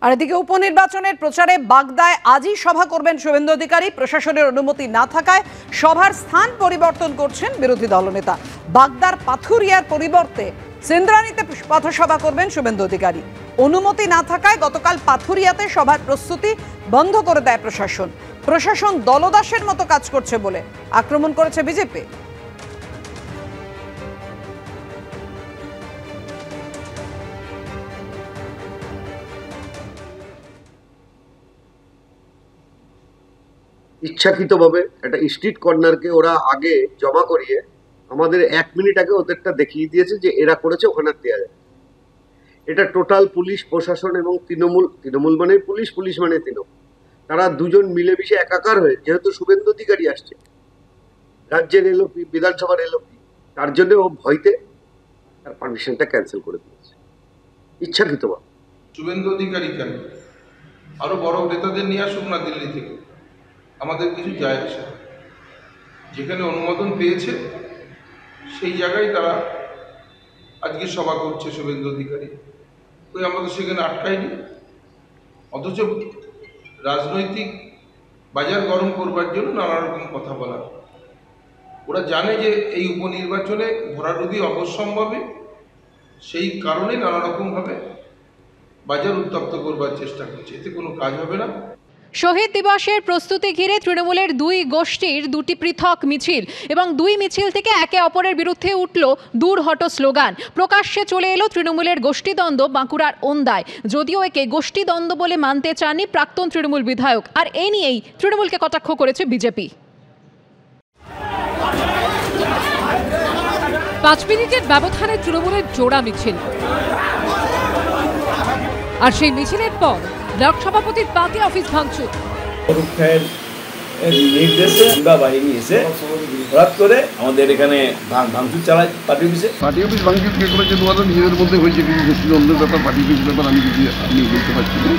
আর এদিকে উপনির্বাচনের প্রচারে বাগদায় আজই সভা করবেন শুভেন্দু অধিকারী। প্রশাসনের অনুমতি না থাকায় সভার স্থান পরিবর্তন করছেন বিরোধী দলনেতা। বাগদার পাথুরিয়ার পরিবর্তে সিন্দ্রানীতে পথসভা করবেন শুভেন্দু অধিকারী। অনুমতি না থাকায় গতকাল পাথুরিয়াতে সভার প্রস্তুতি বন্ধ করে দেয় প্রশাসন। প্রশাসন দলদাসের মতো কাজ করছে বলে আক্রমণ করেছে বিজেপি। ইচ্ছাকৃতভাবে একটা স্ট্রিট কর্নারকে ওরা আগে জমা করিয়ে আমাদের 1 মিনিট আগে ওদেরটা দেখিয়ে দিয়েছে যে এরা করেছে, ওখানে দেওয়া যায়। এটা টোটাল পুলিশ প্রশাসন এবং তৃণমূল মানে পুলিশ মানে তৃণমূল, তারা দুজন মিলেমিশে একাকার হয়ে, যেহেতু শুভেন্দু অধিকারী আসছে, রাজ্যের এলওপি, বিধানসভার এলওপি, তার জন্য ও ভয়তে তার পারমিশনটা ক্যান্সেল করে দিয়েছে ইচ্ছাকৃতভাবে। শুভেন্দু অধিকারী কেন, আরো বড় নেতাদের নিয়ে আসুক না দিল্লি থেকে, আমাদের কিছু যায় আসে। যেখানে অনুমোদন পেয়েছে সেই জায়গায় তারা আজকে সভা করছে শুভেন্দু অধিকারী। ওই আমরা তো সেখানে আটকাইনি। অথচ রাজনৈতিক বাজার গরম করবার জন্য নানা রকম কথা বলা। ওরা জানে যে এই উপনির্বাচনে ভরাডুবি অবশ্যম্ভাবী, সেই কারণে নানা রকমভাবে বাজার উত্তপ্ত করবার চেষ্টা করছে। এতে কোনো কাজ হবে না। শহীদ দিবসের প্রস্তুতি ঘিরে তৃণমূলের দুই গোষ্ঠীর দুটি পৃথক মিছিল এবং দুই মিছিল থেকে একে অপরের বিরুদ্ধে উঠল দূর হটো স্লোগান। প্রকাশ্যে চলে এলো তৃণমূলের গোষ্ঠীদ্বন্দ্ব বাঁকুড়ার ওন্দায়। যদিও একে গোষ্ঠীদ্বন্দ্ব বলে মানতে চাননি প্রাক্তন তৃণমূল বিধায়ক। আর এই নিয়েই তৃণমূলকে কটাক্ষ করেছে বিজেপি। 5 মিনিটের ব্যবধানে তৃণমূলের জোড়া মিছিল, আর সেই মিছিলের পর ব্লক সভাপতির পার্টি অফিস ভাঙচুর। নির্দেশে বাহিনী এসে হঠাৎ করে আমাদের এখানে ভাঙচুর চালায় পার্টি অফিস ভাঙচুর কে করেছে তোমাদের নিজেদের মধ্যে হয়েছে, কিছু গোষ্ঠীদ্বন্দ্বের ব্যাপার, পার্টি অফিস ব্যাপার আমি বলতে পারছি না।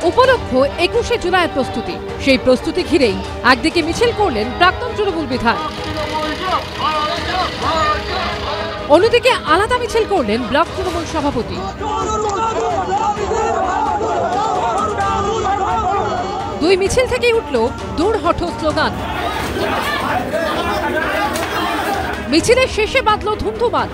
উপলক্ষ 21শে জুলাইয়ের প্রস্তুতি, সেই প্রস্তুতি ঘিরেই একদিকে মিছিল করলেন প্রাক্তন তৃণমূল বিধায়ক, অন্যদিকে আলাদা মিছিল করলেন ব্লক তৃণমূল সভাপতি। দুই মিছিল থেকেই উঠল দূর হটো স্লোগান। মিছিলের শেষে বাঁধল ধুমধুমার।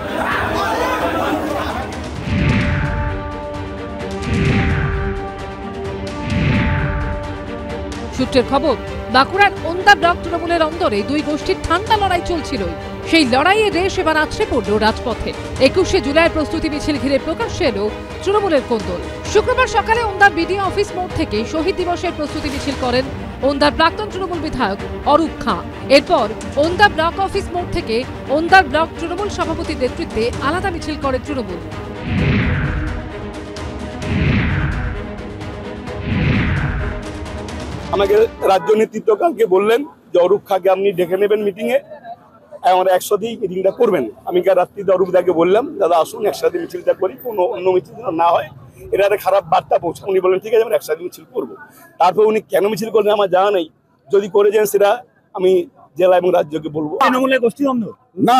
সূত্রের খবর, বাঁকুড়ার ওন্দা ব্লক তৃণমূলের অন্দরে দুই গোষ্ঠীর ঠান্ডা লড়াই চলছিল। সেই লড়াইয়ের রেশ এবার আছড়ে পড়ল রাজপথে। 21শে জুলাইয়ের প্রস্তুতি মিছিল ঘিরে প্রকাশ্যে এলো তৃণমূলের কোন্দল। শুক্রবার সকালে ওন্দার বিডিও অফিস মোড় থেকে শহীদ দিবসের প্রস্তুতি মিছিল করেন ওন্দার প্রাক্তন তৃণমূল বিধায়ক অরূপ খাঁ। এরপর ওন্দা ব্লক অফিস মোড় থেকে ওন্দার ব্লক তৃণমূল সভাপতির নেতৃত্বে আলাদা মিছিল করে তৃণমূল। আমাকে রাজ্য নেতৃত্ব কালকে বললেন যে অরূপ খাঁকে আপনি ডেকে নেবেন মিটিংয়ে, আমরা একসাথেই মিটিংটা করবেন। আমি কাল রাত্রিতে অরূপ দাকে বললাম, দাদা আসুন একসাথে মিছিলটা করি, কোনো অন্য মিছিল না হয়, এটা একটা খারাপ বার্তা পৌঁছে। উনি বললেন ঠিক আছে আমরা একসাথে মিছিল করবো। তারপর উনি কেন মিছিল করলেন আমার জানা নেই, যদি করেছেন সেটা আমি জেলা এবং রাজ্যকে বলবো। তৃণমূলের গোষ্ঠীদ্বন্দ্ব না,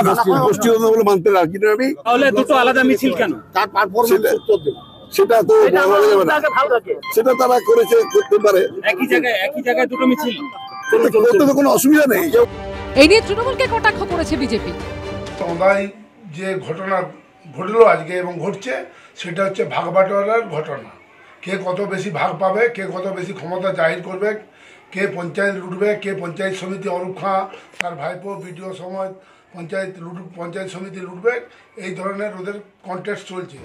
গোষ্ঠীদ্বন্দ্ব বলে মানতে রাজি না আমি। তাহলে দুটো আলাদা মিছিল কেন? তার পারফরম্যান্স উত্তর দেব, সেটা তো সেটা তারা করেছে, করতে পারে। একই জায়গায় দুটো মিছিল করতে তো কোনো অসুবিধা নেই। এই নিয়ে তৃণমূলকে কটাক্ষ করেছে বিজেপি। যে ঘটনা ঘটলো আজকে এবং ঘটছে, সেটা হচ্ছে ভাগ বাটোয়ারার ঘটনা। কে কত বেশি ভাগ পাবে, কে কত বেশি ক্ষমতা জাহির করবে, কে পঞ্চায়েত লুটবে, কে পঞ্চায়েত সমিতি, অরূপ খাঁ তার ভাইপো বিডিও সমেত পঞ্চায়েত সমিতি লুটবে, এই ধরনের ওদের কন্টেস্ট চলছে।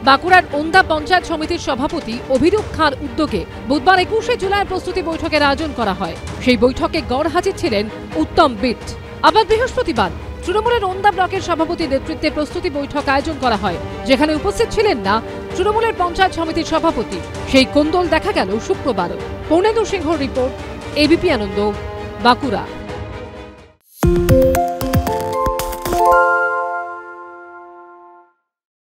বাঁকুড়ার ওন্দা পঞ্চায়েত সমিতির সভাপতি অভিরূপ খাঁর উদ্যোগে বুধবার 21শে জুলাই প্রস্তুতি বৈঠকের আয়োজন করা হয়। সেই বৈঠকে গড় হাজির ছিলেন উত্তম বিট। আবার বৃহস্পতিবার তৃণমূলের ওন্দা ব্লকের সভাপতির নেতৃত্বে প্রস্তুতি বৈঠক আয়োজন করা হয়, যেখানে উপস্থিত ছিলেন না তৃণমূলের পঞ্চায়েত সমিতির সভাপতি। সেই কোন্দল দেখা গেল শুক্রবারও। পৌনেন্দু সিংহর রিপোর্ট, এবিপি আনন্দ, বাঁকুড়া।